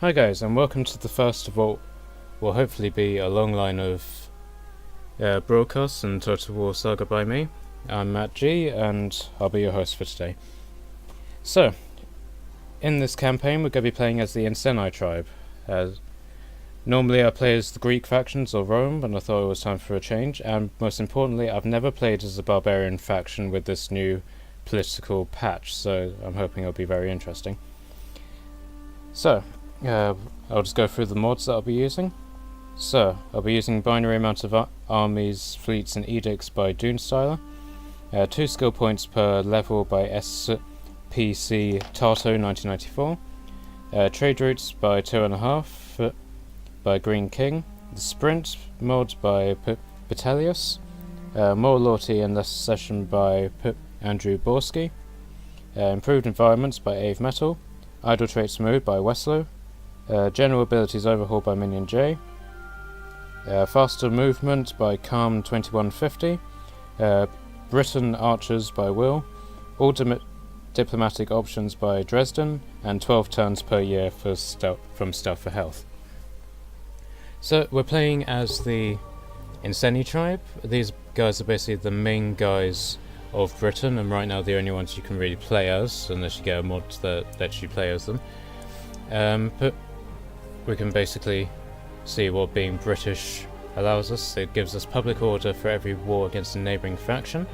Hi guys, and welcome to the first of what will hopefully be a long line of broadcasts and Total War Saga by me. I'm Matt G, and I'll be your host for today. So, in this campaign we're going to be playing as the Iceni tribe. Normally I play as the Greek factions or Rome, and I thought it was time for a change, and most importantly I've never played as a barbarian faction with this new political patch, so I'm hoping it'll be very interesting. So, I'll just go through the mods that I'll be using. So, I'll be using binary amount of armies, fleets and edicts by Duneslayer, 2 skill points per level by SPC Tarto 1994, trade routes by 2.5 by Green King, the sprint mod by Petellius, more loyalty and less secession by Andrew Boyarsky, improved environments by AveMetal, idle traits mode by Wesloo, general abilities Overhaul by Minion-J, faster movement by Calm 2150, Briton archers by Will, ultimate diplomatic options by Dresden, and 12 turns per year for from Stealth for Health. So we're playing as the Iceni tribe. These guys are basically the main guys of Britain, and right now the only ones you can really play as, unless you get a mod that lets you play as them. But we can basically see what being British allows us. It gives us public order for every war against a neighbouring faction.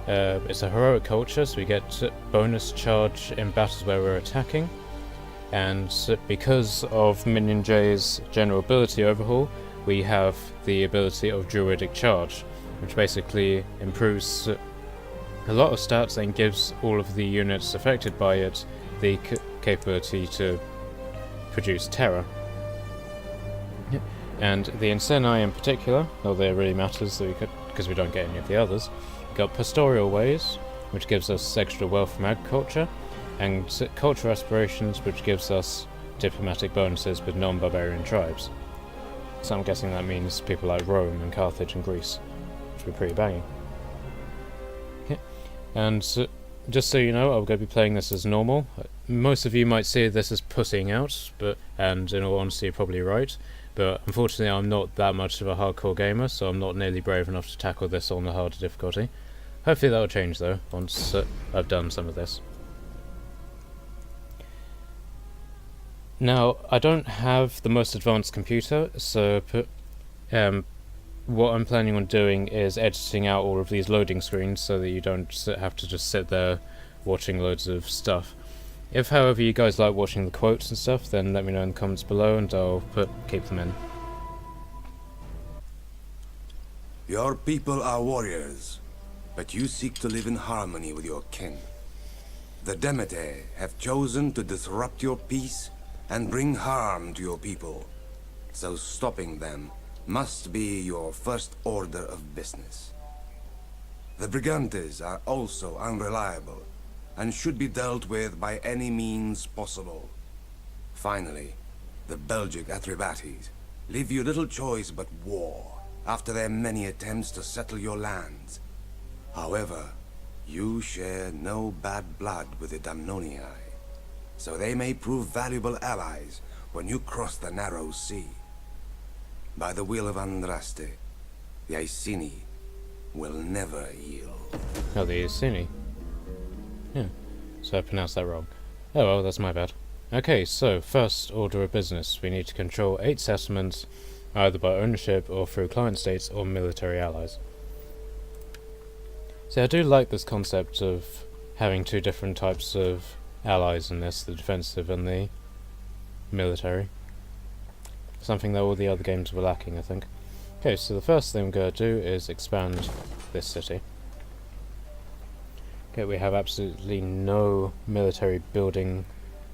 It's a heroic culture, so we get bonus charge in battles where we're attacking. And because of Minion-J's general ability Overhaul, we have the ability of Druidic Charge, which basically improves a lot of stats and gives all of the units affected by it the capability to produce terror. And the Iceni in particular, although it really matters because we don't get any of the others, we've got pastoral ways, which gives us extra wealth from agriculture, and cultural aspirations, which gives us diplomatic bonuses with non-barbarian tribes. So I'm guessing that means people like Rome and Carthage and Greece, which would be pretty banging. And just so you know, I'm going to be playing this as normal. Most of you might see this as putting out, and in all honesty you're probably right, but unfortunately I'm not that much of a hardcore gamer, so I'm not nearly brave enough to tackle this on the harder difficulty. Hopefully that'll change though, once I've done some of this. Now, I don't have the most advanced computer, so what I'm planning on doing is editing out all of these loading screens so that you don't have to just sit there watching loads of stuff. If, however, you guys like watching the quotes and stuff, then let me know in the comments below and I'll keep them in. Your people are warriors, but you seek to live in harmony with your kin. The Demeter have chosen to disrupt your peace and bring harm to your people, so stopping them must be your first order of business. The Brigantes are also unreliable and should be dealt with by any means possible. Finally, the Belgic Atrebates leave you little choice but war after their many attempts to settle your lands. However, you share no bad blood with the Damnonii, so they may prove valuable allies when you cross the narrow sea. By the will of Andraste, the Iceni will never yield. Oh, the Iceni? Yeah, so I pronounced that wrong. Oh well, that's my bad. Okay, so first order of business. We need to control 8 settlements, either by ownership or through client states or military allies. See, I do like this concept of having 2 different types of allies in this, the defensive and the military. Something that all the other games were lacking, I think. Okay, so the first thing we're going to do is expand this city. Okay, we have absolutely no military building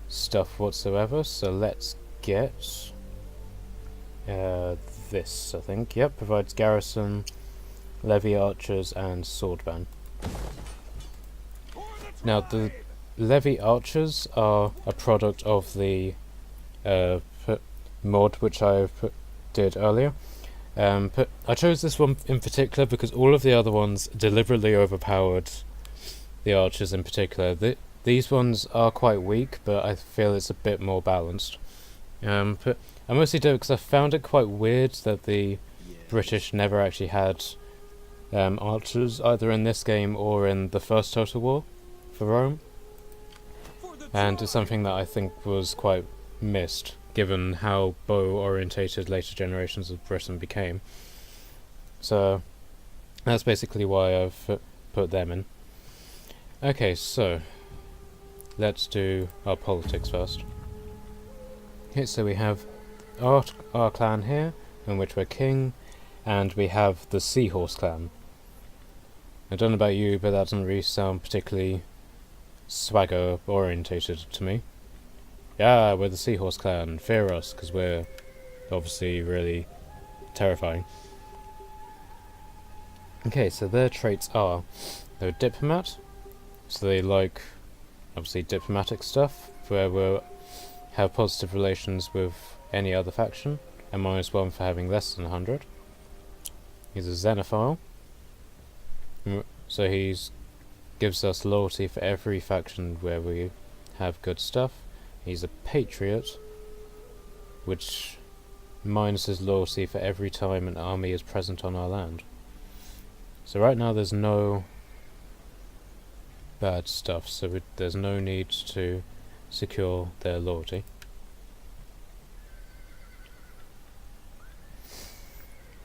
stuff whatsoever, so let's get this, I think. Yep, provides garrison, levy archers, and swordban. Now, the levy archers are a product of the mod which I did earlier. I chose this one in particular because all of the other ones deliberately overpowered the archers in particular. These ones are quite weak, but I feel it's a bit more balanced. But I mostly do it because I found it quite weird that the British never actually had archers, either in this game or in the first Total War for Rome. And it's something that I think was quite missed, given how bow-orientated later generations of Britain became. So that's basically why I've put them in. Okay, so let's do our politics first. Okay, so we have our clan here, in which we're king, and we have the Seahorse clan. I don't know about you, but that doesn't really sound particularly swagger orientated to me. Yeah, we're the Seahorse clan, fear us, because we're obviously really terrifying. Okay, so their traits are, they're a diplomat, so they like, obviously, diplomatic stuff, where we'll have positive relations with any other faction, and -1 for having less than 100. He's a xenophile, so he's gives us loyalty for every faction where we have good stuff. He's a patriot, which minuses loyalty for every time an army is present on our land. So right now there's no bad stuff, so there's no need to secure their loyalty.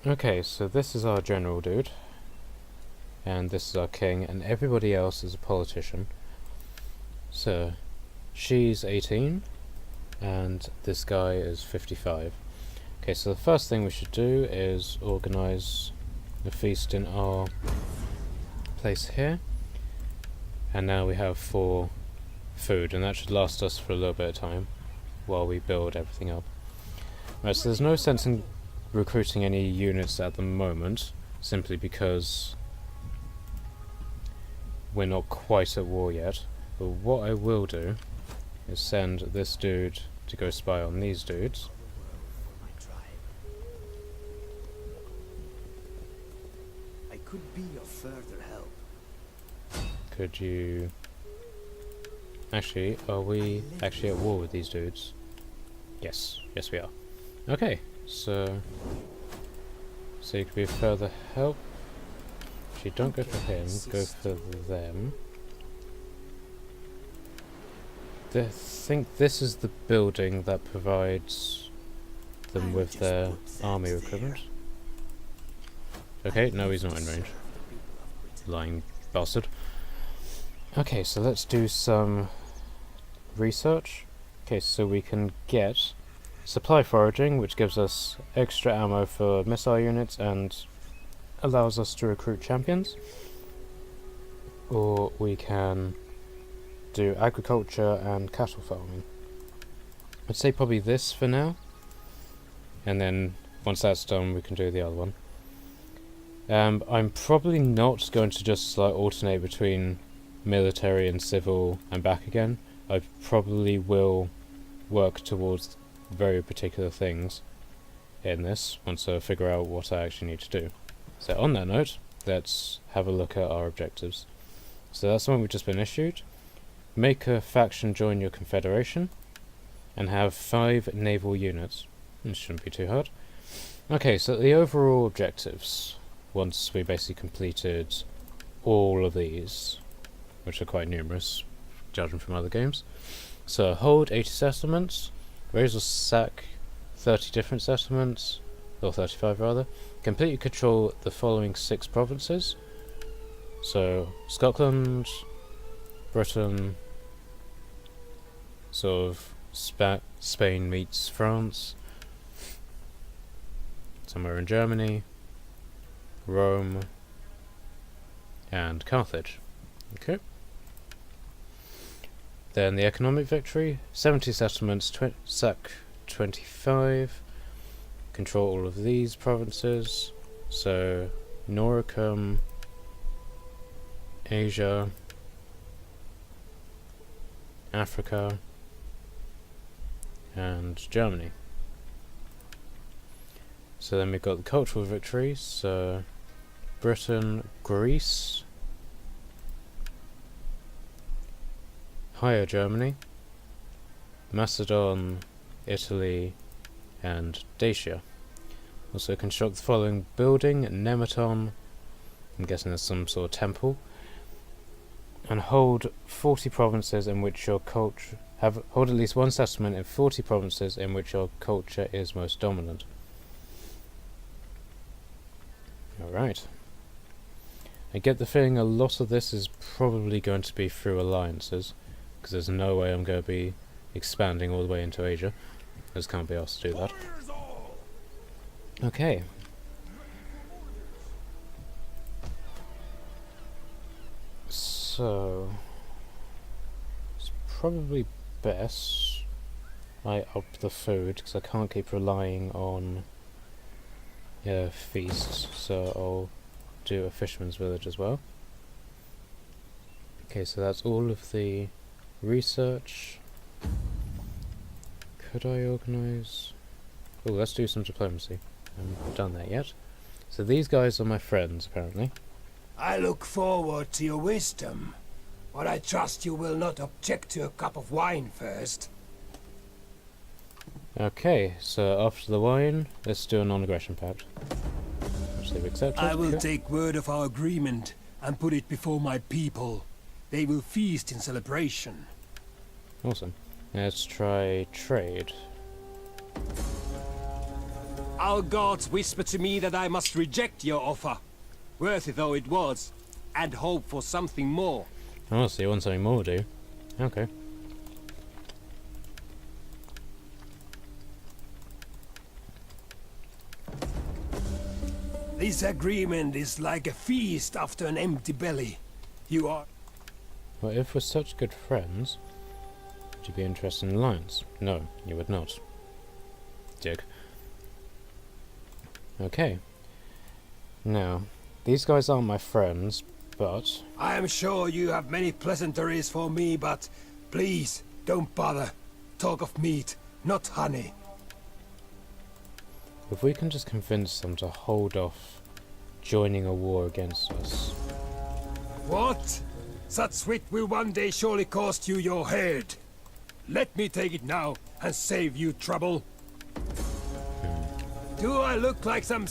Okay, so this is our general dude, and this is our king, and everybody else is a politician. So she's 18, and this guy is 55. Okay, so the first thing we should do is organise a feast in our place here, and now we have 4 food, and that should last us for a little bit of time while we build everything up. Right, so there's no sense in recruiting any units at the moment, simply because we're not quite at war yet. But what I will do is send this dude to go spy on these dudes. I could be of further help. Could you... Actually, are we actually at war with these dudes? Yes, yes we are. Okay, so you could be of further help. Actually, don't go for him, go for them. I think this is the building that provides them with their army equipment. Okay, no, he's not in range. Lying bastard. Okay, so let's do some research. Okay, so we can get supply foraging, which gives us extra ammo for missile units and allows us to recruit champions. Or we can do agriculture and cattle farming. I'd say probably this for now, and then once that's done we can do the other one. I'm probably not going to just like alternate between military and civil and back again. I probably will work towards very particular things in this once I figure out what I actually need to do. So on that note, let's have a look at our objectives. So that's the one we've just been issued. Make a faction join your confederation and have 5 naval units. This shouldn't be too hard. Okay, so the overall objectives, once we basically completed all of these, which are quite numerous, judging from other games. So hold 80 settlements, raise or sack 30 different settlements, or 35 rather. Completely control the following 6 provinces. So Scotland, Britain, sort of Spain meets France, somewhere in Germany, Rome, and Carthage. Okay. Then the economic victory, 70 settlements, sack 25, control all of these provinces, so Noricum, Asia, Africa, and Germany. So then we've got the cultural victories, so Britain, Greece, Higher Germany, Macedon, Italy, and Dacia. Also construct the following building: Nematon, I'm guessing there's some sort of temple, and hold 40 provinces in which your culture hold at least one settlement in 40 provinces in which your culture is most dominant. Alright. I get the feeling a lot of this is probably going to be through alliances, because there's no way I'm going to be expanding all the way into Asia. I just can't be asked to do that. Okay. So it's probably best I up the food, because I can't keep relying on feasts, so I'll do a fisherman's village as well. Okay, so that's all of the research. Could I organise... Oh, let's do some diplomacy. I haven't done that yet. So these guys are my friends, apparently. I look forward to your wisdom, but I trust you will not object to a cup of wine first. Okay, so after the wine, let's do a non-aggression pact. Which they've accepted. I will take word of our agreement and put it before my people. They will feast in celebration. Awesome. Let's try trade. Our gods whispered to me that I must reject your offer, worthy though it was, and hope for something more. Oh, so you want something more, do you? Okay. This agreement is like a feast after an empty belly. You are... Well, if we're such good friends, would you be interested in alliance? No, you would not. Dick. Okay. Now, these guys aren't my friends, but... I am sure you have many pleasantries for me, but please, don't bother. Talk of meat, not honey. If we can just convince them to hold off joining a war against us. What? Such wit will one day surely cost you your head. Let me take it now and save you trouble. Do I look like some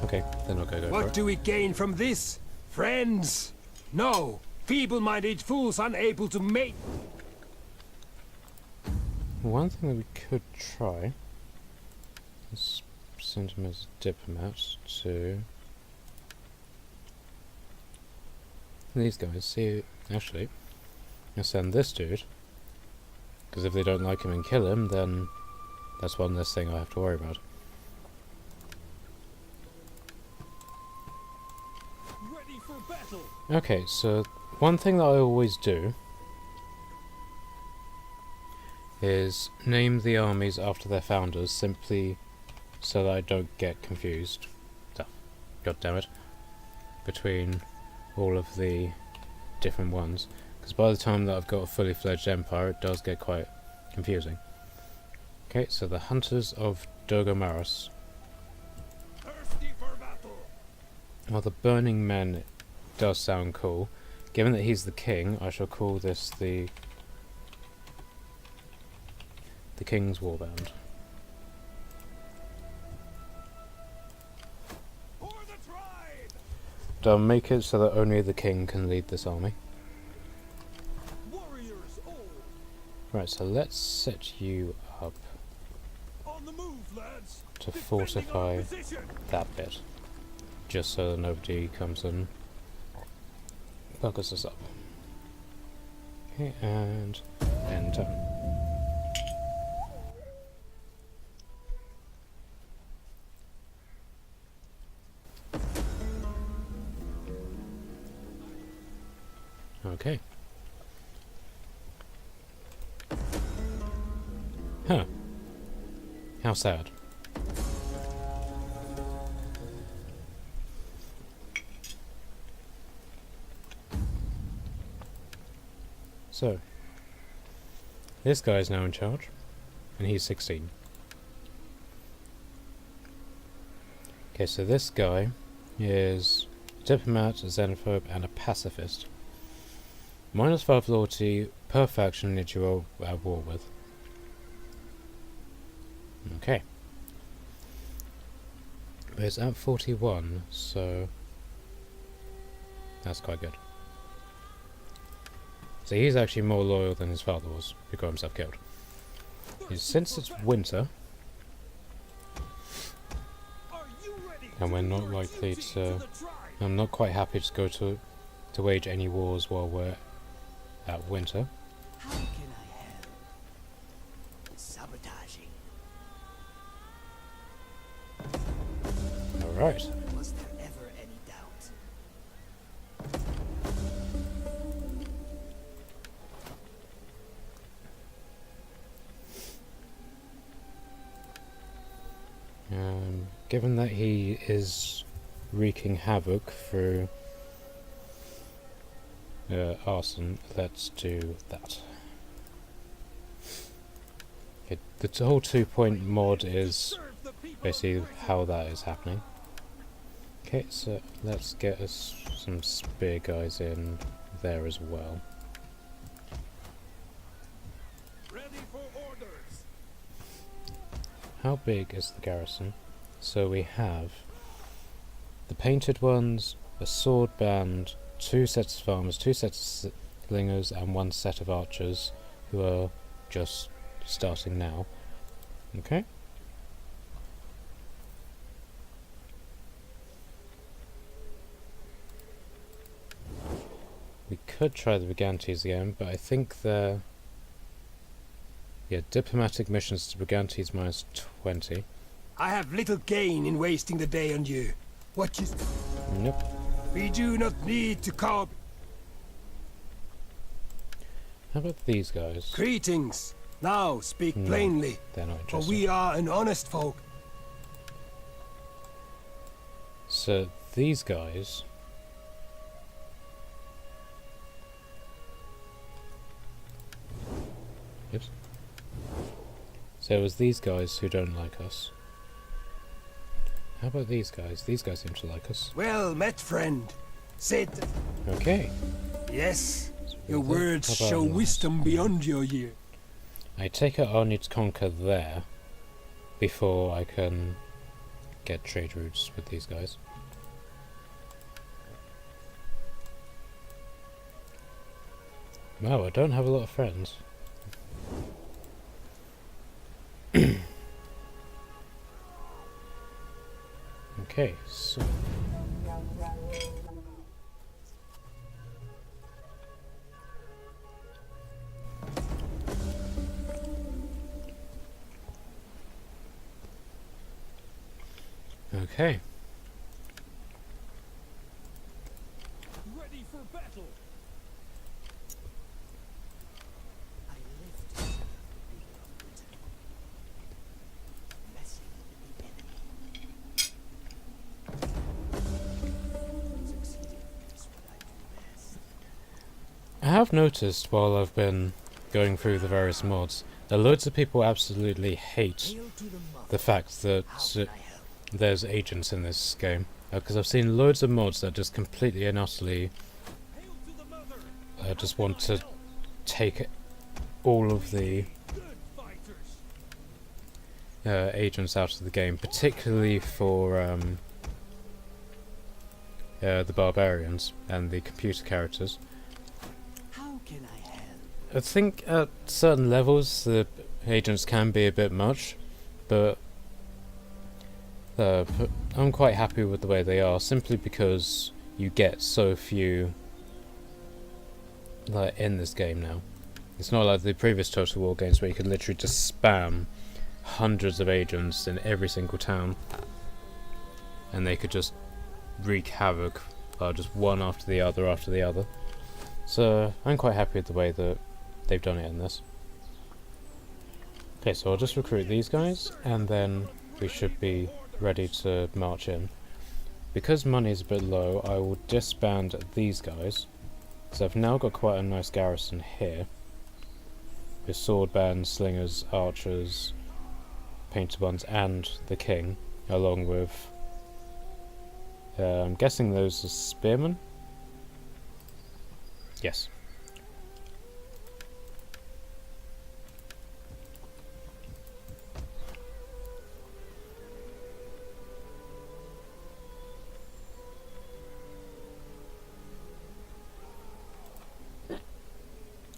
Okay, then I'll go for it. What do we gain from this? Friends? No. Feeble-minded fools unable to mate. One thing that we could try is send him as a diplomat to these guys. See, actually, I'll send this dude, because if they don't like him and kill him, then that's one less thing I have to worry about. Ready for battle. Okay, so one thing that I always do is name the armies after their founders, simply so that I don't get confused. God damn it. Between all of the different ones. Because by the time that I've got a fully fledged empire, it does get quite confusing. Okay, so the Hunters of Dogomaros. Thirsty for battle. Well, the Burning Men does sound cool. Given that he's the king, I shall call this the King's Warband. But I'll make it so that only the king can lead this army. Warriors all. Right, so let's set you up On the move, lads. to fortify that bit, just so that nobody comes and buggers us up. Okay, and end turn. Okay. Huh. How sad. So, this guy is now in charge, and he's 16. Okay, so this guy is diplomat, a xenophobe, and a pacifist. -5 loyalty per faction that you are at war with. Okay. But it's at 41, so that's quite good. So he's actually more loyal than his father was, who got himself killed. Since it's winter, and we're not likely to... I'm not quite happy to go to wage any wars while we're at winter. How can I help? Sabotaging. Alright. Was there ever any doubt? Given that he is wreaking havoc through arson, let's do that. Okay, the whole 2-point mod is basically how that is happening. Okay, so let's get us some spear guys in there as well. Ready for orders. How big is the garrison? So we have the painted ones, a sword band, 2 sets of farmers, 2 sets of slingers, and 1 set of archers who are just starting now. Okay. We could try the Brigantes again, but I think they're... Yeah, diplomatic missions to Brigantes -20. I have little gain in wasting the day on you. What is... Nope. We do not need to call... How about these guys? Greetings. Now speak No, plainly, they're not for interested. we are an honest folk. So these guys... Oops. So it was these guys who don't like us. How about these guys? These guys seem to like us. Well met, friend. Said... Okay. Yes, your How words about show yours? wisdom beyond your year. I take it I'll need to conquer there before I can get trade routes with these guys. Wow, I don't have a lot of friends. Okay, so... Okay. Ready for battle. I lived to serve the people of Britain. Messing with the enemy. Succeeding is what I do best. I have noticed while I've been going through the various mods that loads of people absolutely hate Hail to the mother. the fact that How can I help? there's agents in this game. Because I've seen loads of mods that just completely and utterly Hail to the mother. just want to take all of the Good fighters. agents out of the game, particularly for the barbarians and the computer characters. How can I help? I think at certain levels the agents can be a bit much, but I'm quite happy with the way they are, simply because you get so few in this game now. It's not like the previous Total War games where you could literally just spam hundreds of agents in every single town and they could just wreak havoc, just one after the other. So I'm quite happy with the way that they've done it in this. Okay, so I'll just recruit these guys and then we should be ready to march in. Because money is a bit low, I will disband these guys. So I've now got quite a nice garrison here, with sword bands, slingers, archers, painted ones, and the king, along with I'm guessing those are spearmen? Yes.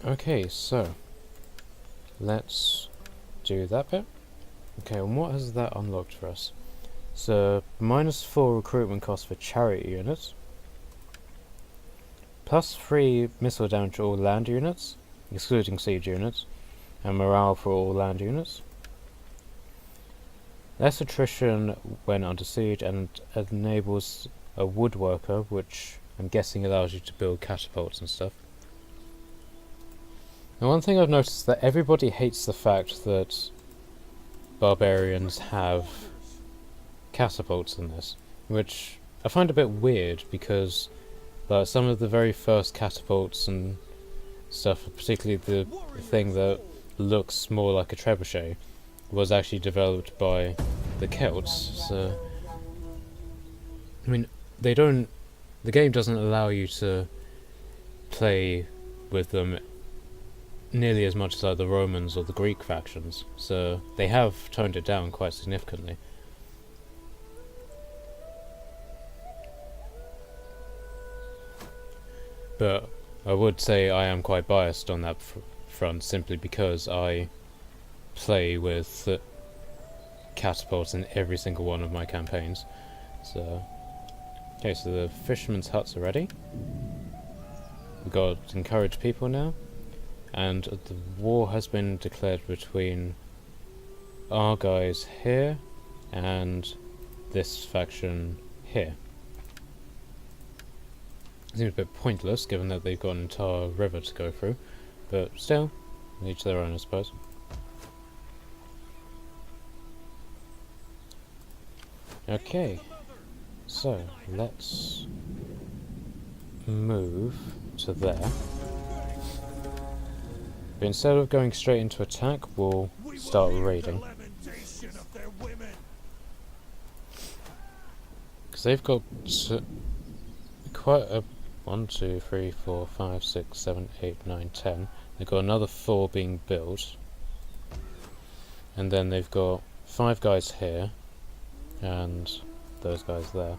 Okay, so let's do that bit. Okay, and what has that unlocked for us? So, -4 recruitment cost for chariot units, +3 missile damage to all land units, excluding siege units, and morale for all land units. Less attrition when under siege, and enables a woodworker, which I'm guessing allows you to build catapults and stuff. Now, one thing I've noticed is that everybody hates the fact that barbarians have catapults in this, which I find a bit weird because some of the very first catapults and stuff, particularly the thing that looks more like a trebuchet, was actually developed by the Celts. So, I mean, the game doesn't allow you to play with them nearly as much as like the Romans or the Greek factions, so they have toned it down quite significantly. But I would say I am quite biased on that front, simply because I play with catapults in every single one of my campaigns. So, okay, so the fishermen's huts are ready. We've got encourage people now. And the war has been declared between our guys here and this faction here. It seems a bit pointless given that they've got an entire river to go through, but still, each their own, I suppose. Okay, so let's move to there. But instead of going straight into attack, we'll start raiding. Because they've got quite a 1, 2, 3, 4, 5, 6, 7, 8, 9, 10. They've got another 4 being built. And then they've got 5 guys here. And those guys there.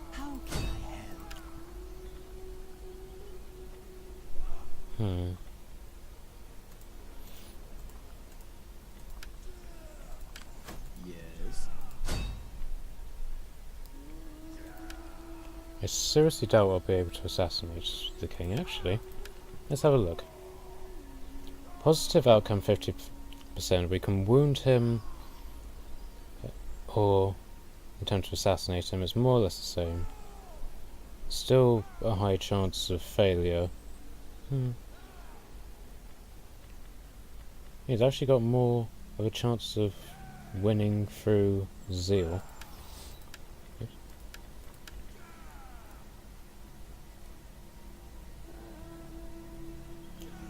I seriously doubt I'll be able to assassinate the king, actually. Let's have a look. Positive outcome 50%. We can wound him or attempt to assassinate him. It's more or less the same. Still a high chance of failure. He's actually got more of a chance of winning through zeal.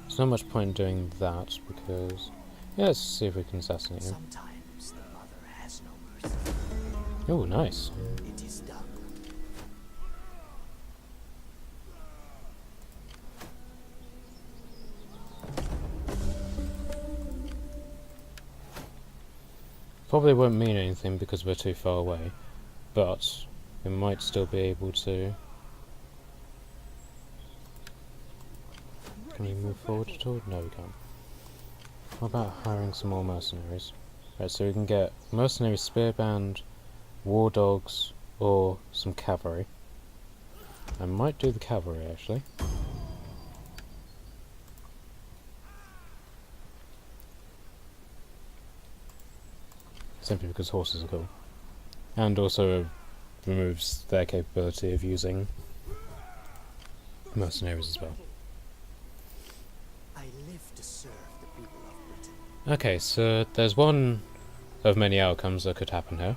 There's not much point in doing that because... yeah, let's see if we can assassinate him. Sometimes the mother has no mercy. Oh, nice. It is done. Probably won't mean anything because we're too far away, but we might still be able to... Can we move forward at all? No, we can't. What about hiring some more mercenaries? Right, so we can get mercenary spearband, war dogs, or some cavalry. I might do the cavalry, actually. Simply because horses are cool. And also removes their capability of using mercenaries as well. I live to serve the people of Britain. Okay, so there's one of many outcomes that could happen here.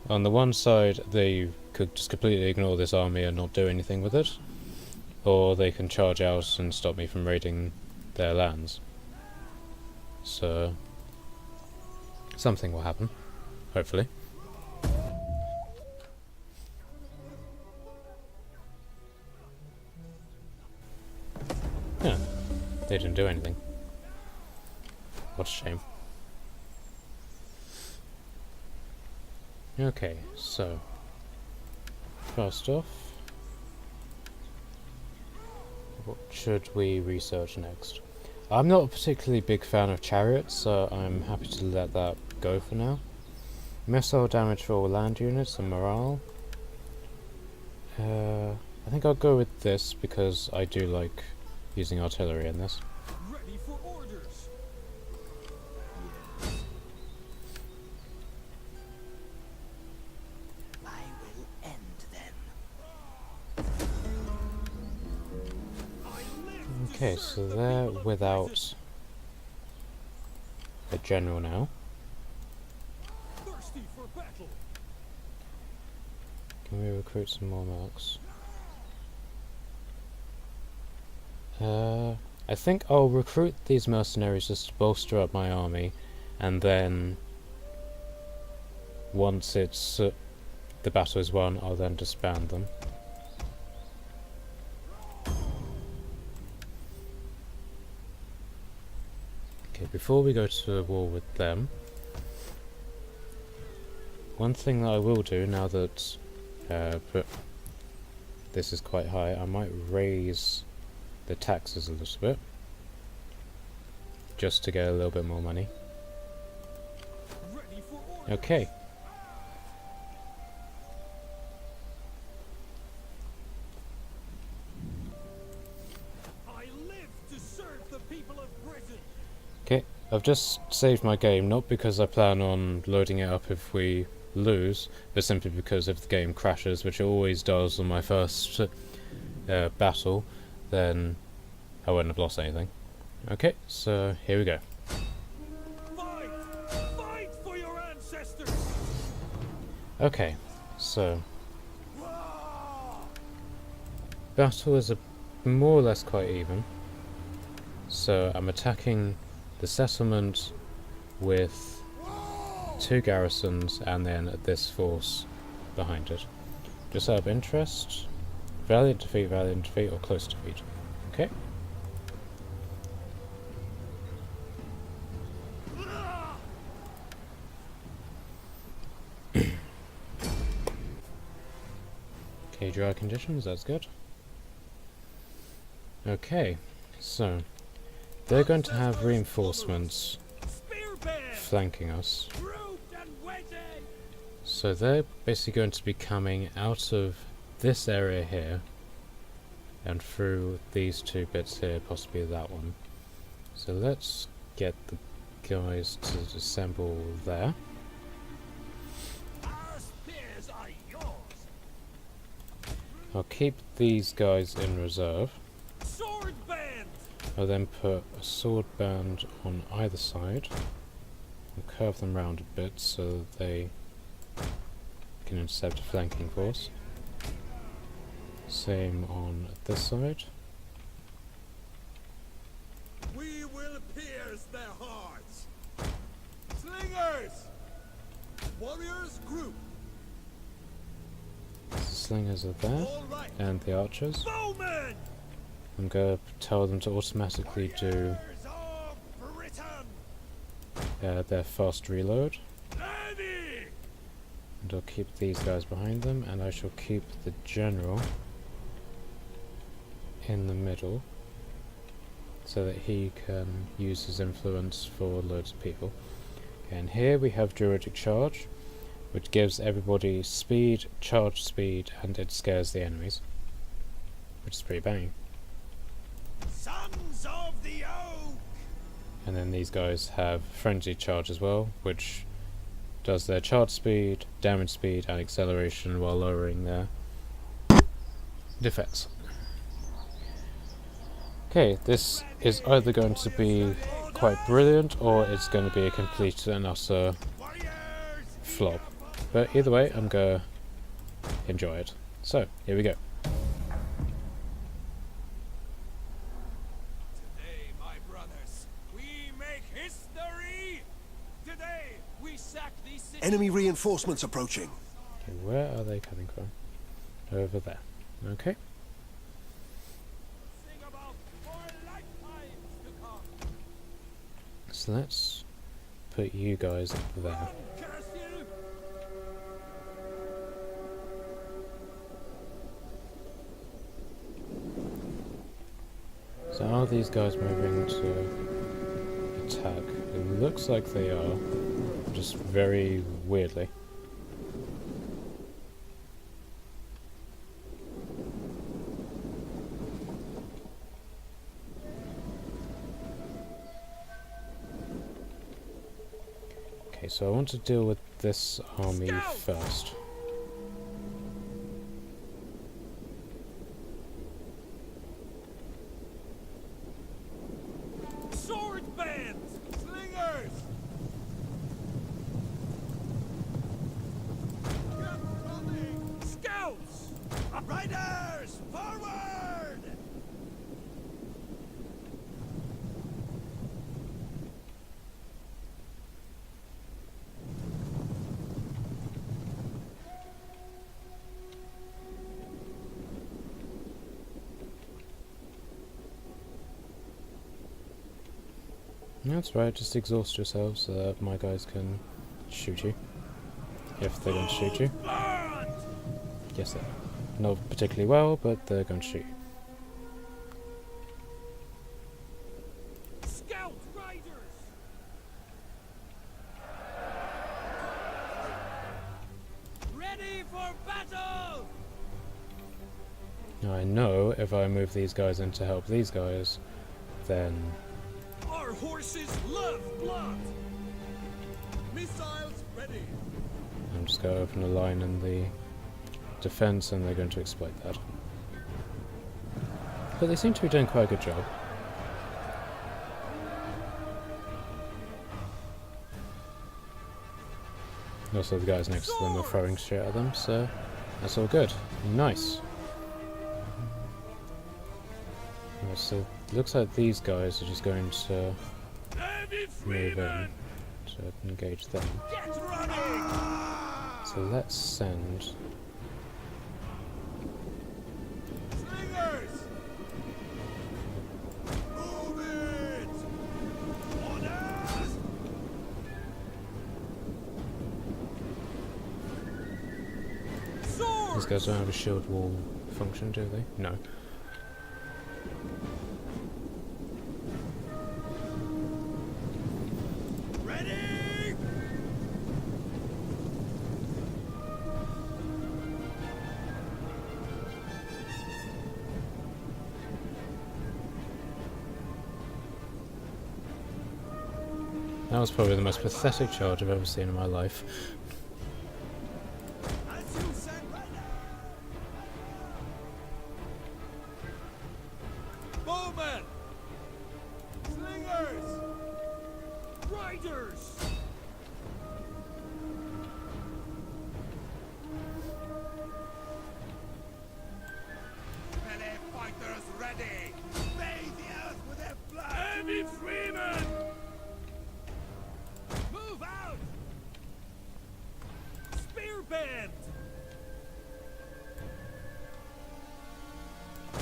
On the one side, they could just completely ignore this army and not do anything with it, or they can charge out and stop me from raiding their lands. So, something will happen, hopefully. Yeah, they didn't do anything. What a shame. Okay, so first off, what should we research next? I'm not a particularly big fan of chariots, so I'm happy to let that go for now. Missile damage for all land units and morale. I think I'll go with this because I do like using artillery in this. Ready for orders. I will end them. Okay, so they're without a general now. Thirsty for battle. Can we recruit some more mercs? I think I'll recruit these mercenaries just to bolster up my army, and then once it's the battle is won, I'll then disband them. Okay, before we go to war with them, one thing that I will do now that this is quite high, I might raise the taxes a little bit, just to get a little bit more money. Ready for orders. Okay. I live to serve the people of Britain. Okay, I've just saved my game, not because I plan on loading it up if we lose, but simply because if the game crashes, which it always does on my first battle, then I wouldn't have lost anything. Okay, so here we go. Fight! Fight for your ancestors! Okay, so battle is more or less quite even. So I'm attacking the settlement with 2 garrisons and then this force behind it. Just out of interest, valiant defeat, or close defeat. Okay. Okay, dry conditions, that's good. Okay, so they're going to have reinforcements flanking us. So they're basically going to be coming out of this area here and through these 2 bits here, possibly that one. So let's get the guys to assemble there. I'll keep these guys in reserve. Sword band! I'll then put a sword band on either side and curve them round a bit so they can intercept a flanking force. Same on this side. We will pierce their hearts! Slingers! Warriors group! Slingers are there, Right. and the archers. Bowmen! I'm going to tell them to automatically do their fast reload. Ready! And I'll keep these guys behind them, and I shall keep the general in the middle so that he can use his influence for loads of people. And here we have Druidic Charge, which gives everybody speed, charge speed, and it scares the enemies, which is pretty banging. Sons of the Oak! And then these guys have Frenzy Charge as well, which does their charge speed, damage speed, and acceleration while lowering their defense. Okay, this is either going to be quite brilliant or it's going to be a complete and utter flop. But either way, I'm going to enjoy it. So, here we go. Today, my brothers, we make history! Today, we sack these cities. Enemy reinforcements approaching. Okay, where are they coming from? Over there. Okay. Sing about more life So let's put you guys there. So are these guys moving to attack? It looks like they are, just very weirdly. Okay, so I want to deal with this army first. Riders, forward! That's right, just exhaust yourselves so that my guys can shoot you. If they're going to shoot you. Yes, they are. Not particularly well, but they're going to shoot you. Scout riders! Ready for battle! Now I know if I move these guys in to help these guys, then Our horses love blood! Missiles ready! I'm just going to open a line in the defense and they're going to exploit that. But they seem to be doing quite a good job. Also the guys next to them are throwing shit at them, so that's all good. Nice. So it looks like these guys are just going to move in to engage them. So let's send these guys don't have a shield wall function, do they? No. Ready! That was probably the most pathetic charge I've ever seen in my life. As you said, Bowmen! Slingers! Riders! melee fighters ready! Bathe the earth with their blood! Heavy freemen! Move out! Spear band!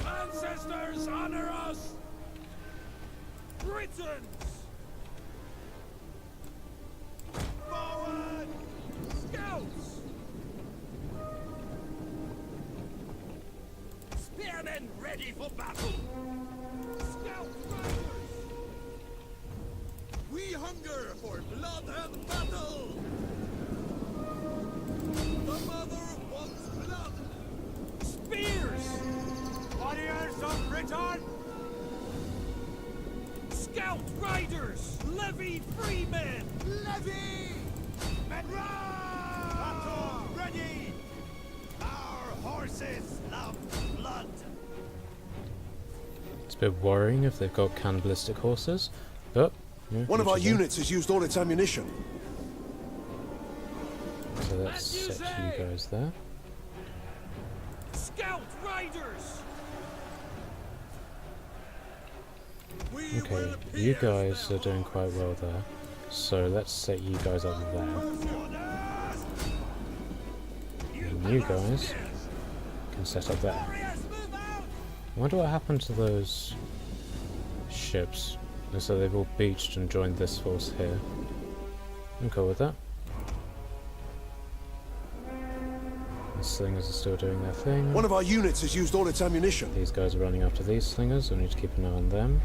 Ancestors honor us! Britons! Forward! Scouts! Spearmen ready for battle! Scout riders! We hunger for blood and battle! The mother wants blood! Spears! Warriors of Briton! Scout riders! Levy freemen! Levy! Men run! Battle ready! Our horses love blood! It's a bit worrying if they've got cannibalistic horses, but yeah, One of our each them. units has used all its ammunition. So let's set you guys there. Scout riders! We Okay, will you pierce guys their are doing quite well there. So let's set you guys up there. orders! And you guys can set up there. Warriors, move out! I wonder what happened to those ships. And so they've all beached and joined this force here. I'm cool with that. The slingers are still doing their thing. One of our units has used all its ammunition. These guys are running after these slingers, so we need to keep an eye on them.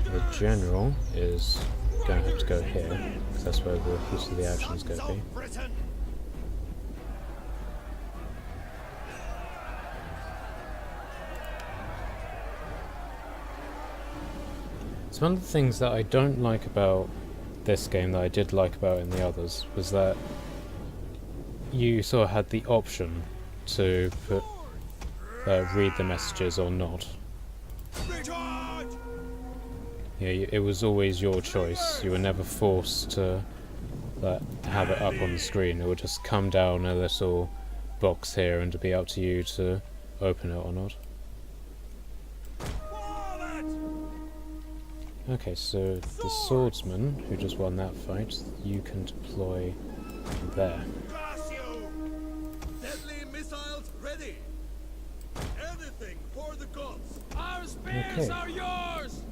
The general is going to have to go here, because that's where the heat of the action is going to be. So one of the things that I don't like about this game that I did like about in the others was that you sort of had the option to put, read the messages or not. Yeah, it was always your choice. You were never forced to have it up on the screen. It would just come down a little box here and it'd be up to you to open it or not. Okay, so the swordsman who just won that fight, you can deploy there. Deadly missiles ready. Anything for the gods. Our spears are yours.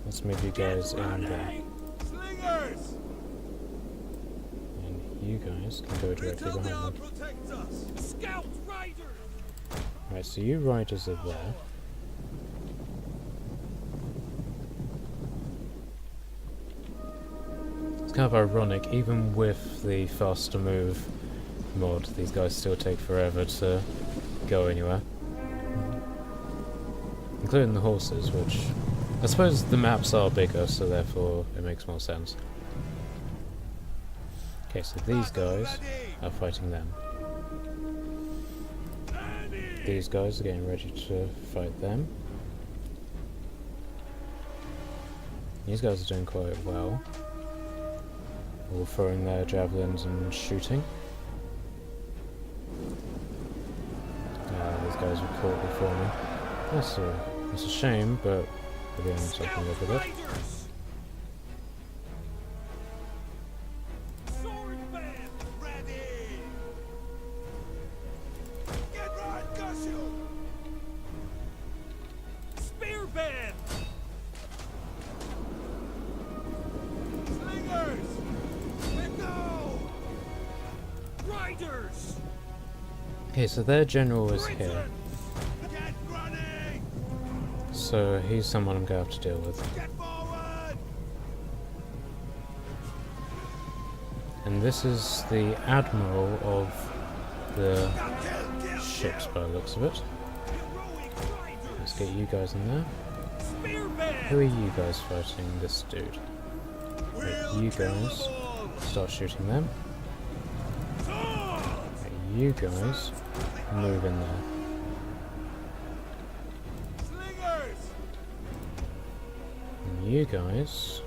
Let's move you guys in there. Slingers. And you guys can go directly behind them. Scout riders. Right, so you riders are there. It's kind of ironic, even with the faster move mod, these guys still take forever to go anywhere. Including the horses, which I suppose the maps are bigger, so therefore it makes more sense. Okay, so these guys are fighting them. These guys are getting ready to fight them. These guys are doing quite well. All throwing their javelins and shooting. These guys were caught before me. That's a shame, but again, so I can live with it. Okay, so their general is here. So he's someone I'm going to have to deal with. And this is the admiral of the ships by the looks of it. Let's get you guys in there. Who are you guys fighting? This dude. Right, you guys start shooting them. Right, you guys move in there. And you guys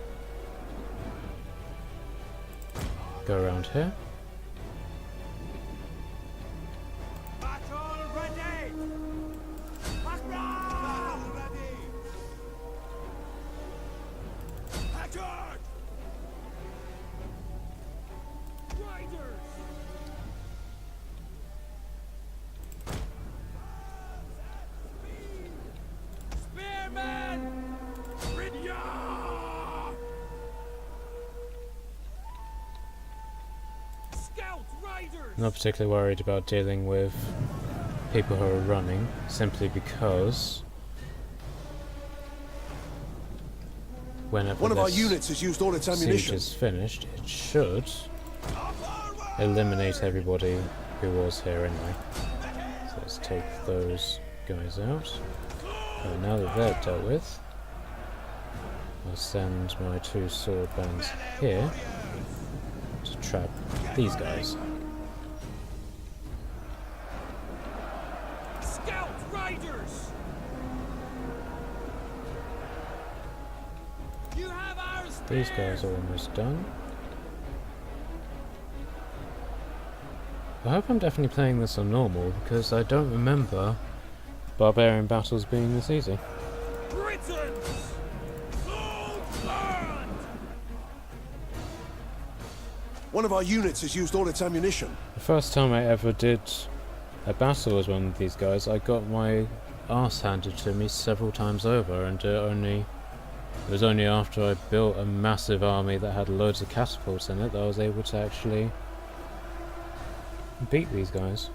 go around here. Not particularly worried about dealing with people who are running, simply because whenever one of our units has used all its ammunition. Siege is finished, it should eliminate everybody who was here anyway. So let's take those guys out. Right, now that they're dealt with, I'll send my 2 sword bands here to trap these guys. These guys are almost done. I hope I'm definitely playing this on normal, because I don't remember barbarian battles being this easy. Briton! One of our units has used all its ammunition. The first time I ever did a battle as one of these guys, I got my arse handed to me several times over, and it only It was only after I built a massive army that had loads of catapults in it that I was able to actually beat these guys.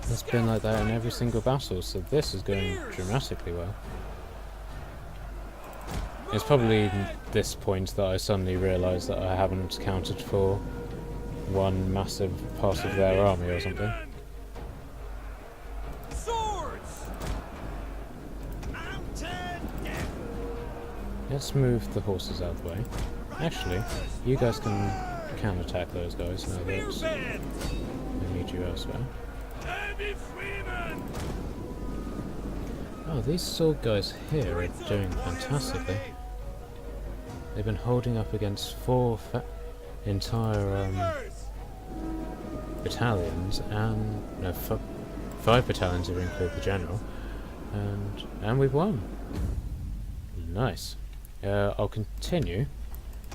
It's been like that in every single battle, so this is going dramatically well. It's probably this point that I suddenly realised that I haven't accounted for one massive part of their army or something. Let's move the horses out of the way. Actually, you guys can attack those guys now that I need you elsewhere. Oh, these sword guys here are doing fantastically. They've been holding up against 4 entire battalions, and no, 5 battalions if you include the general, and we've won. Nice. I'll continue,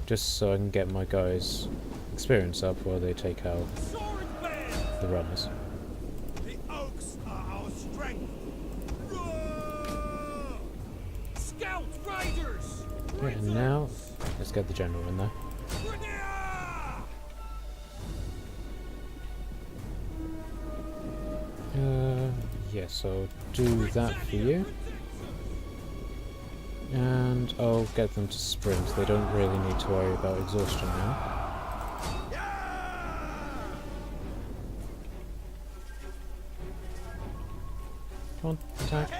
just so I can get my guys' experience up while they take out the runners. The oaks are our strength. Scout riders. Okay, and now let's get the general in there. Yes, I'll do that for you. And I'll get them to sprint. They don't really need to worry about exhaustion now. Come on, attack.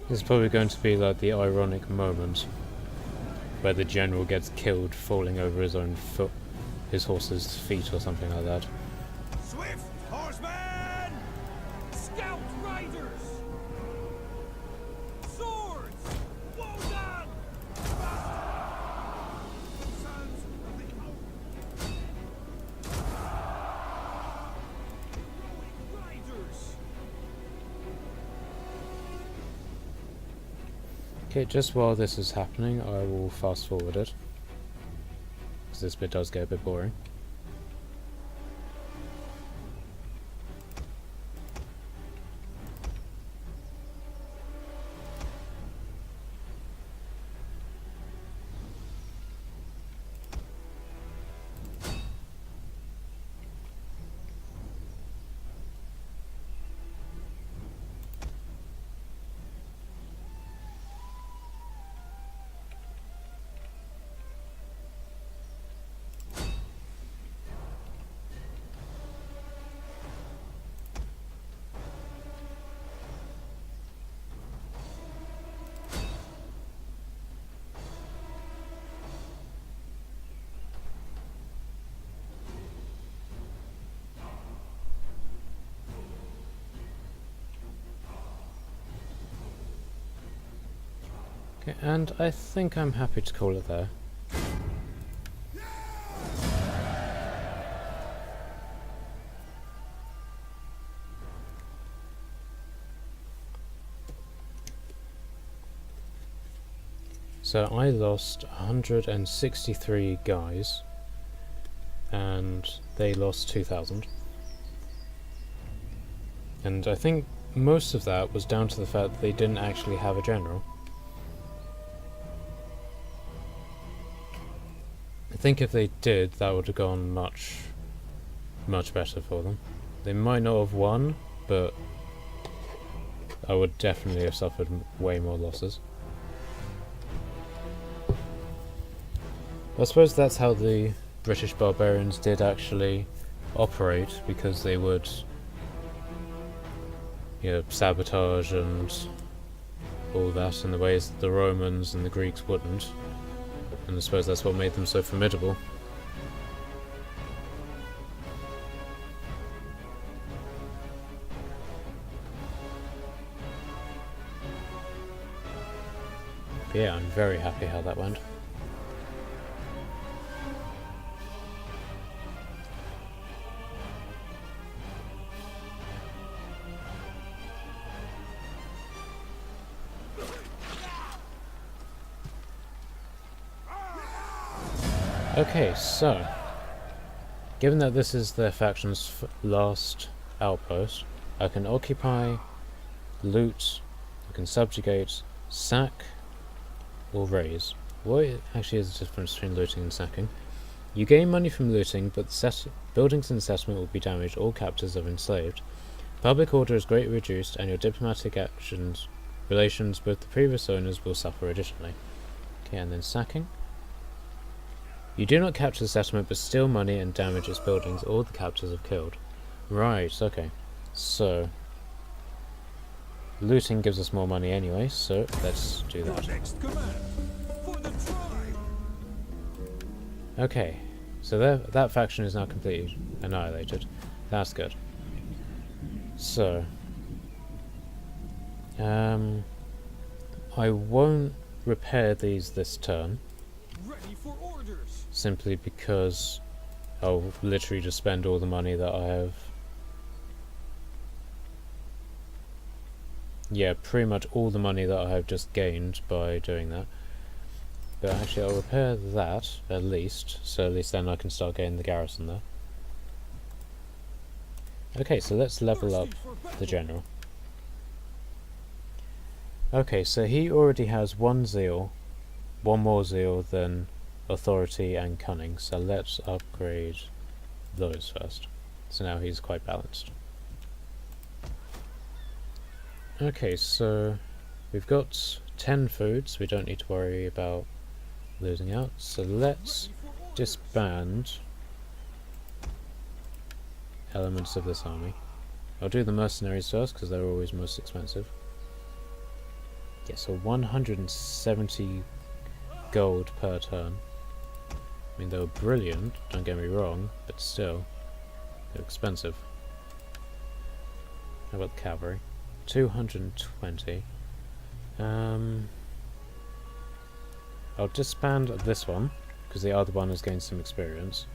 This is probably going to be like the ironic moment where the general gets killed falling over his own foot, his horse's feet or something like that. Swift horsemen! Scout riders! Swords! Wodan! Sons of the riders! Okay, just while this is happening, I will fast forward it, because this bit does get a bit boring. Okay, and I think I'm happy to call it there. So I lost 163 guys, and they lost 2,000. And I think most of that was down to the fact that they didn't actually have a general. I think if they did, that would have gone much better for them. They might not have won, but I would definitely have suffered way more losses. I suppose that's how the British barbarians did actually operate, because they would, you know, sabotage and all that in the ways that the Romans and the Greeks wouldn't. And I suppose that's what made them so formidable. But yeah, I'm very happy how that went. Okay, so given that this is their faction's last outpost, I can occupy, loot, I can subjugate, sack, or raise. What actually is the difference between looting and sacking? You gain money from looting, but the buildings in the settlement will be damaged, all captors are enslaved. Public order is greatly reduced, and your diplomatic relations with the previous owners will suffer additionally. Okay, and then sacking. You do not capture the settlement, but steal money and damage its buildings. All the captors have killed. Right, okay. So, looting gives us more money anyway, so let's do that. Okay, so that faction is now completely annihilated. That's good. So, I won't repair these this turn. Ready for orders. Simply because I'll literally just spend all the money that I have. Yeah, pretty much all the money that I have just gained by doing that. But actually I'll repair that, at least, so at least then I can start getting the garrison there. Okay, so let's level up the general. Okay, so he already has one zeal, one more zeal than authority and cunning, so let's upgrade those first. So now he's quite balanced. Okay, so we've got 10 foods, we don't need to worry about losing out, so let's disband elements of this army. I'll do the mercenaries first because they're always most expensive. Yeah, so 170 gold per turn. I mean, they were brilliant, don't get me wrong, but still, they're expensive. How about the cavalry? 220. I'll disband this one, because the other one has gained some experience.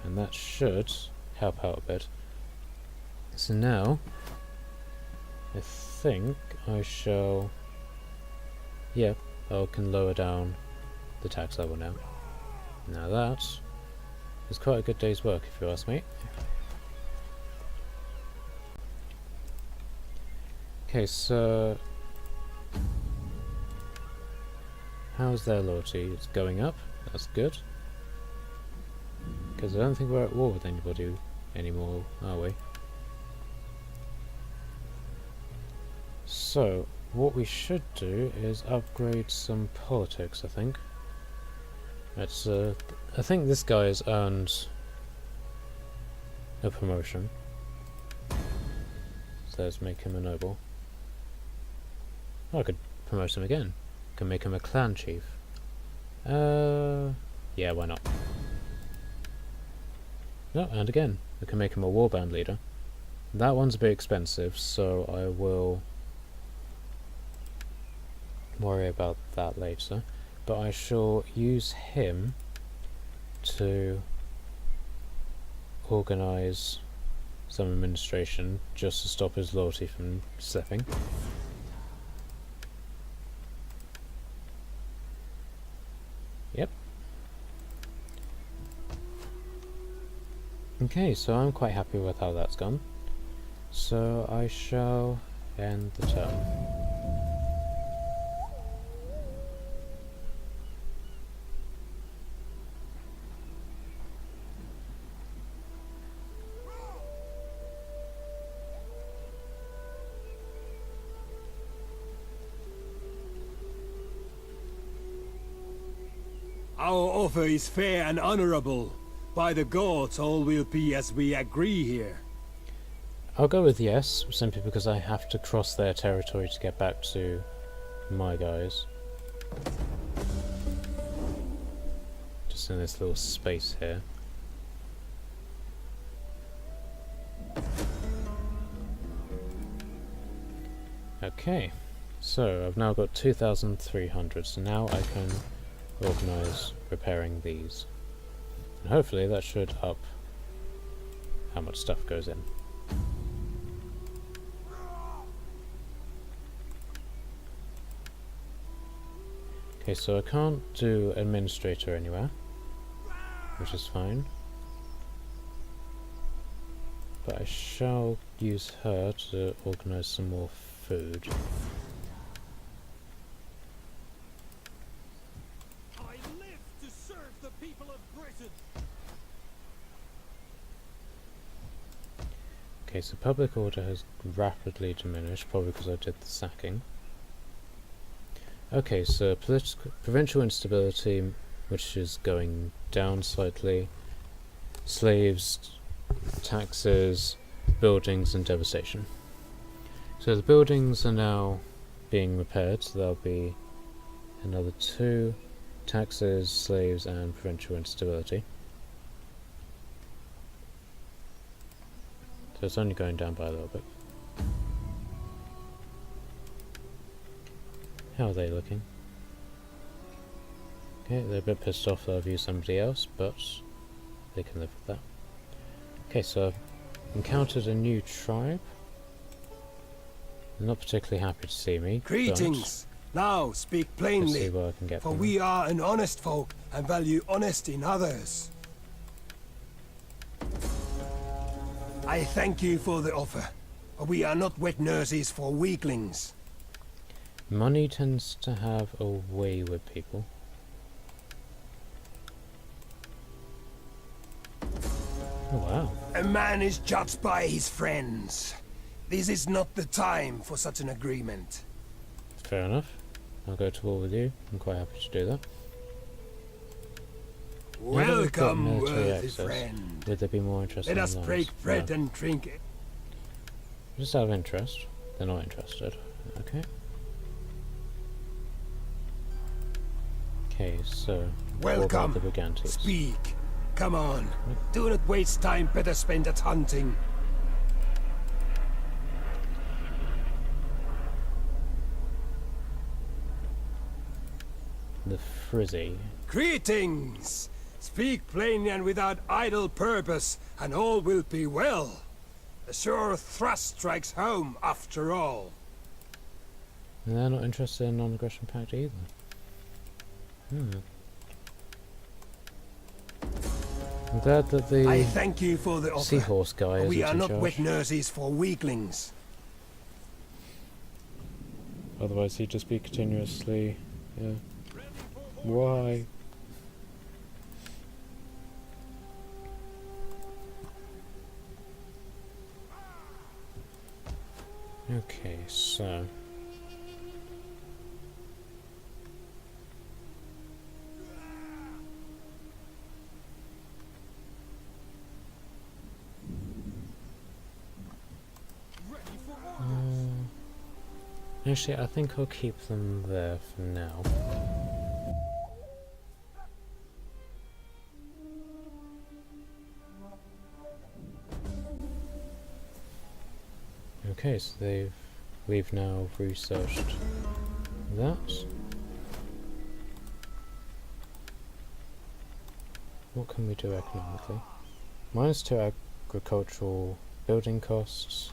And that should help out a bit. So now, I think I shall... yeah, I can lower down the tax level now. Now that is quite a good day's work, if you ask me. Okay, so... how's their loyalty? It's going up, that's good. Because I don't think we're at war with anybody anymore, are we? So, what we should do is upgrade some politics, I think. It's, I think this guy has earned a promotion. So let's make him a noble. Oh, I could promote him again. I can make him a clan chief. Yeah, why not? No, and again, we can make him a warband leader. That one's a bit expensive, so I will worry about that later. But I shall use him to organise some administration just to stop his loyalty from slipping. Yep. Okay, so I'm quite happy with how that's gone. So I shall end the turn. Our offer is fair and honorable. By the gods, all will be as we agree here. I'll go with yes, simply because I have to cross their territory to get back to my guys. Just in this little space here. Okay, so I've now got 2,300, so now I can organise repairing these. And hopefully that should up how much stuff goes in. Okay, so I can't do administrator anywhere, which is fine. But I shall use her to organise some more food. I live to serve the people of Britain. Okay, so public order has rapidly diminished, probably because I did the sacking. Okay, so provincial instability, which is going down slightly. Slaves, taxes, buildings, and devastation. So the buildings are now being repaired, so there'll be another 2. Taxes, slaves, and provincial instability. So it's only going down by a little bit. How are they looking? Okay, they're a bit pissed off that I've used somebody else, but they can live with that. Okay, so I've encountered a new tribe. They're not particularly happy to see me. Greetings. Now speak Let's plainly, see what I can get for from we them. are an honest folk and value honesty in others. I thank you for the offer, but we are not wet nurses for weaklings. Money tends to have a way with people. Oh wow. A man is judged by his friends. This is not the time for such an agreement. Fair enough. I'll go to war with you. I'm quite happy to do that. Now that we've got Welcome, military worthy access, friend. would there be more interest Let in us allies? break bread No. and drink it. Just out of interest. They're not interested. Okay. Okay, so what about Welcome. the Brigantes? Speak. Come on. Do not waste time, better spend it hunting. The Frizzy. Greetings! Speak plainly and without idle purpose, and all will be well. A sure thrust strikes home, after all. And they're not interested in non-aggression pact either. I'm glad that the I thank you for the offer. seahorse guy We isn't are in not charge. wet nurses for weaklings. Otherwise he'd just be continuously... yeah. Why? Okay, so... actually, I think I'll keep them there for now. Okay, so we've now researched that. What can we do economically? -2 agricultural building costs,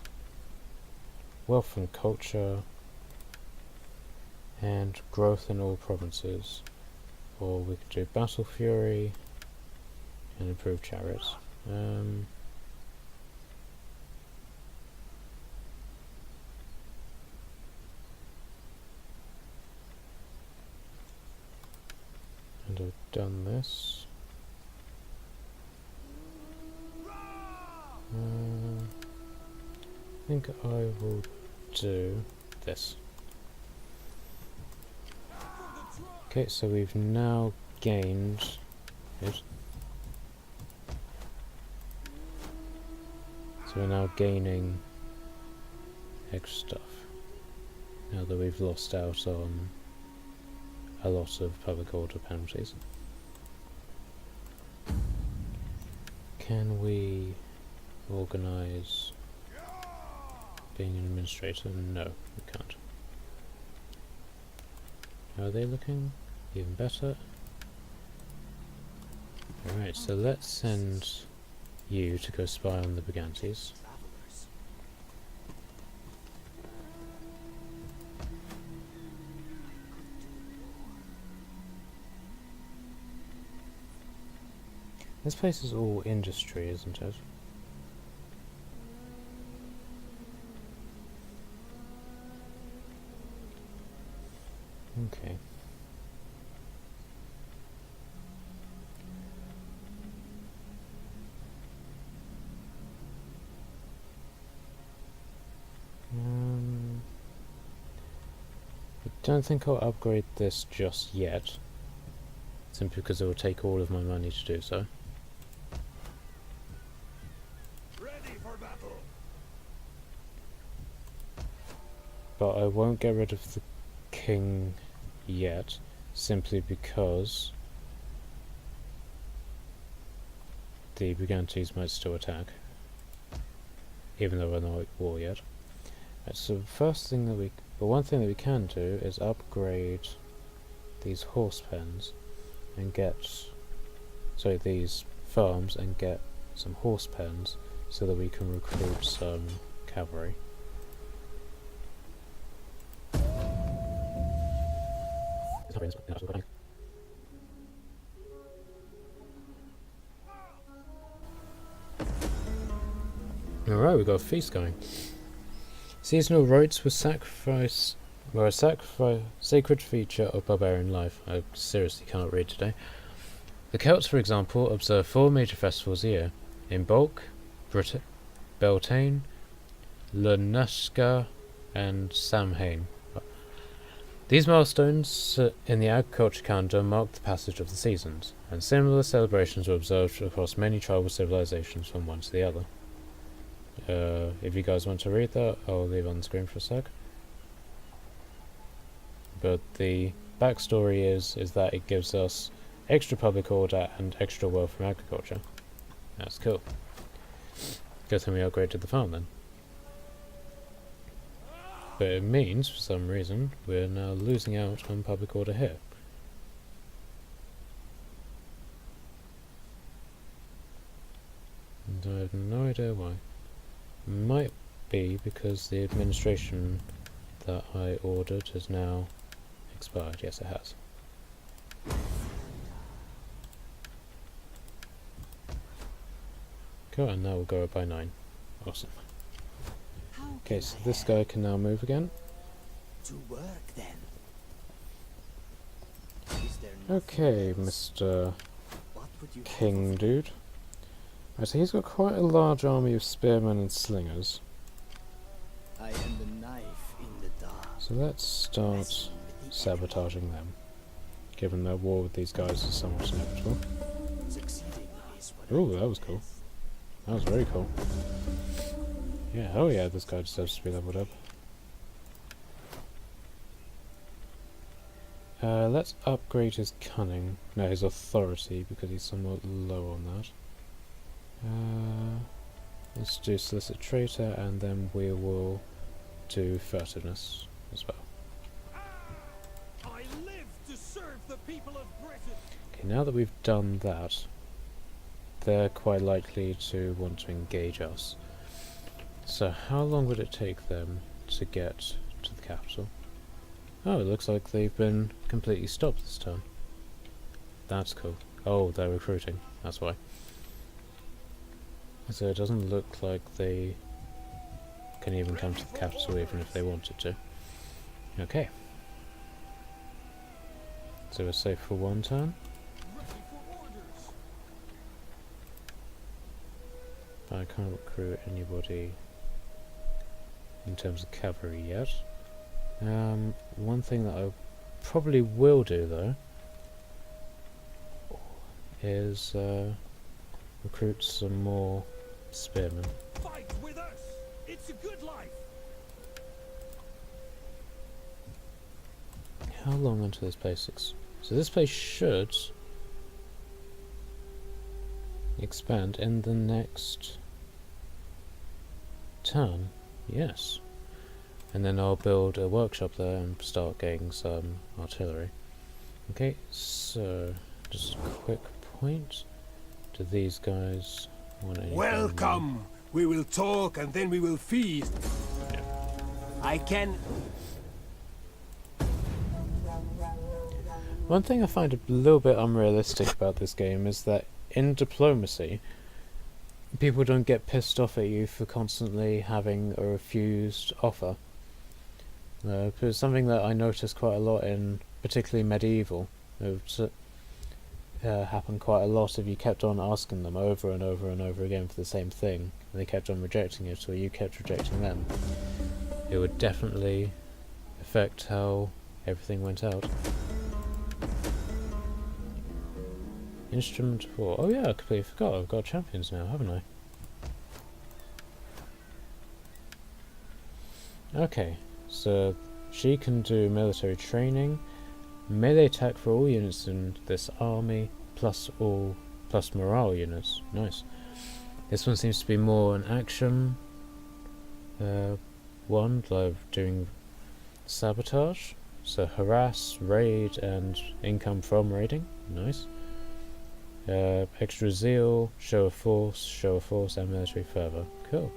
wealth and culture, and growth in all provinces. Or we could do battle fury and improve chariots. And I've done this. I think I will do this. Okay, so we've now gained it. So we're now gaining extra stuff. Now that we've lost out on a lot of public order penalties. Can we organise being an administrator? No, we can't. How are they looking? Even better. Alright, so let's send you to go spy on the Brigantes. Travelers. This place is all industry, isn't it? Okay. I don't think I'll upgrade this just yet, simply because it will take all of my money to do so. Ready for battle. But I won't get rid of the king yet, simply because the Brigantes might still attack, even though we're not at war yet. Right, so one thing that we can do is upgrade these horse pens and these farms and get some horse pens so that we can recruit some cavalry. Alright, we've got a feast going. Seasonal rites were a sacred feature of barbarian life. I seriously can't read today. The Celts, for example, observe 4 major festivals a year. In Bulk, Beltane, Lunushka, and Samhain. These milestones in the agriculture calendar mark the passage of the seasons, and similar celebrations were observed across many tribal civilizations from one to the other. If you guys want to read that, I'll leave on the screen for a sec. But the backstory is that it gives us extra public order and extra wealth from agriculture. That's cool. Good thing we upgraded the farm then. But it means, for some reason, we're now losing out on public order here. And I have no idea why. Might be because the administration that I ordered has now expired. Yes, it has. Cool, and now we'll go up by 9. Awesome. Okay, so this guy can now move again. To work then. Okay, Mr. What would you King dude. Right, so he's got quite a large army of spearmen and slingers. I am the knife in the dark. So let's start sabotaging them, given that war with these guys is somewhat inevitable. Ooh, that was cool. That was very cool. Yeah, oh yeah, this guy deserves to be leveled up. Let's upgrade his cunning. No, his authority, because he's somewhat low on that. Let's do solicit traitor, and then we will do furtiveness as well. I live to serve the people of Britain. Okay, now that we've done that, they're quite likely to want to engage us. So how long would it take them to get to the capital? Oh, it looks like they've been completely stopped this turn. That's cool. Oh, they're recruiting, that's why. So it doesn't look like they can even come to the capital even if they wanted to. Okay. So we're safe for one turn. I can't recruit anybody in terms of cavalry yet. One thing that I probably will do though is recruit some more spearmen. Fight with us. It's a good life. How long until this place so this place should expand in the next turn. Yes. And then I'll build a workshop there and start getting some artillery. Okay, so just a quick point. Do these guys want anything? Welcome. We will talk and then we will feast. Yeah. I can. One thing I find a little bit unrealistic about this game is that in diplomacy, people don't get pissed off at you for constantly having a refused offer. It's something that I noticed quite a lot in particularly medieval. It happened quite a lot if you kept on asking them over and over and over again for the same thing, and they kept on rejecting it, or you kept rejecting them. It would definitely affect how everything went out. Instrument 4. Oh yeah, I completely forgot. I've got champions now, haven't I? Okay, so she can do military training, melee attack for all units in this army, plus morale units. Nice. This one seems to be more an action one, like doing sabotage. So harass, raid, and income from raiding. Nice. Extra zeal, show of force, and military fervor. Cool.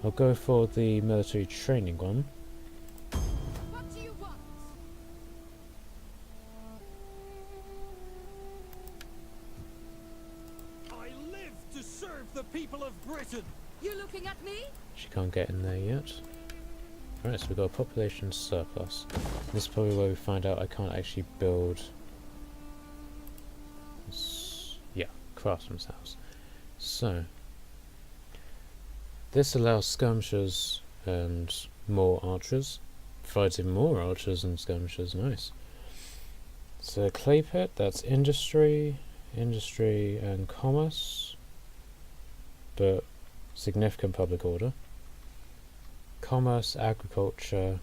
I'll go for the military training one. What do you want? I live to serve the people of Britain. You looking at me? She can't get in there yet. Right, so we've got a population surplus. This is probably where we find out I can't actually build... yeah, craftsman's house. So, this allows skirmishers and more archers. Provides even more archers and skirmishers, nice. So clay pit, that's industry and commerce, but significant public order. Commerce, agriculture,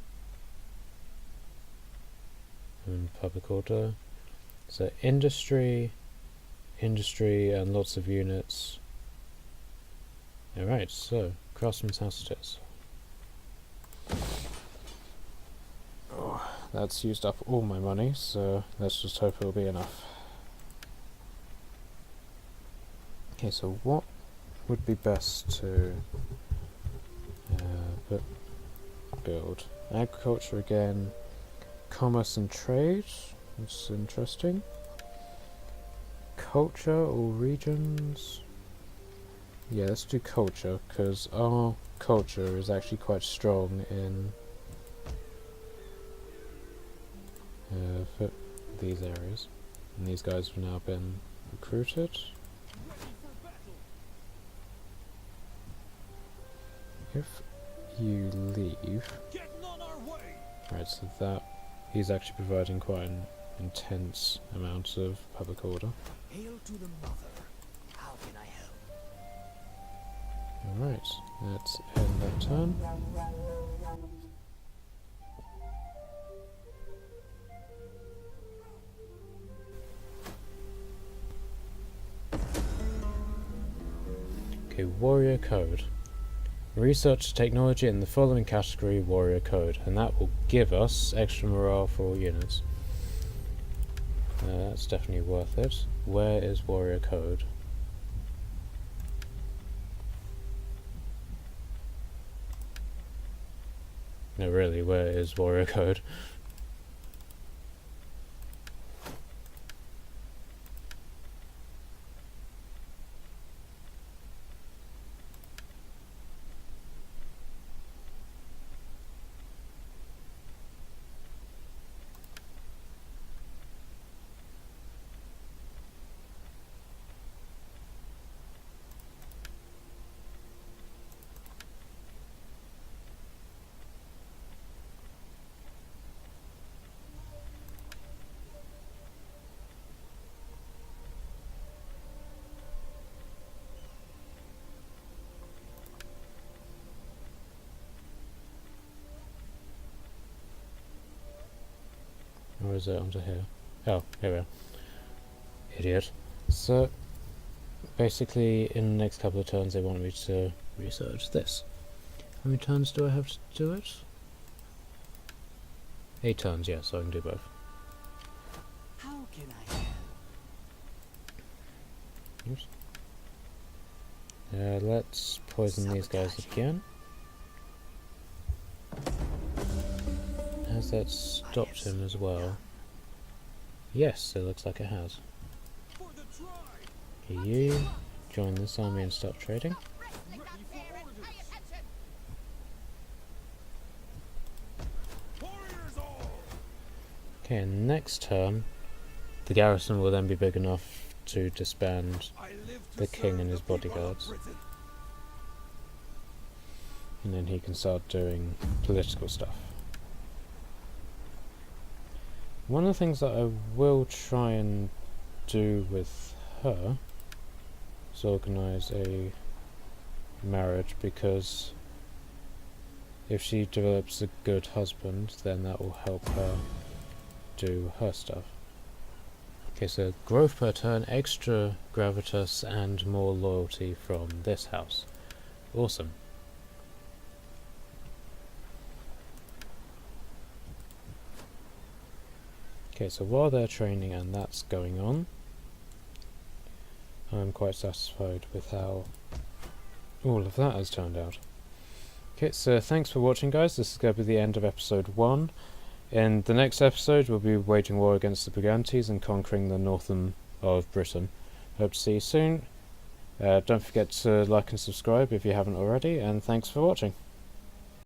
and public order. So industry, and lots of units. Alright, so craftsman's house it is. Oh, that's used up all my money, so let's just hope it'll be enough. Okay, so what would be best to build? Agriculture again, commerce and trade, that's interesting. Culture or regions? Yeah, let's do culture, because our culture is actually quite strong in for these areas. And these guys have now been recruited. If you leave... Right, so that... he's actually providing quite an intense amount of public order. Hail to the mother. How can I help? Alright, let's end that turn. Okay, warrior code. Research technology in the following category, warrior code, and that will give us extra morale for all units. That's definitely worth it. Where is warrior code? No, really, where is warrior code? Or is it onto here? Oh, here we are. Idiot. So, basically, in the next couple of turns they want me to research this. How many turns do I have to do it? 8 turns, yeah, so I can do both. How can I help? Oops. Let's poison these guys again. Has that stopped him as well? Yes, it looks like it has. You join this army and start trading. Okay, and next turn, the garrison will then be big enough to disband the king and his bodyguards. And then he can start doing political stuff. One of the things that I will try and do with her is organise a marriage, because if she develops a good husband, then that will help her do her stuff. Okay, so growth per turn, extra gravitas, and more loyalty from this house. Awesome. Okay, so while they're training and that's going on, I'm quite satisfied with how all of that has turned out. Okay, so thanks for watching, guys. This is going to be the end of episode 1. In the next episode, we'll be waging war against the Brigantes and conquering the northern of Britain. Hope to see you soon. Don't forget to like and subscribe if you haven't already, and thanks for watching.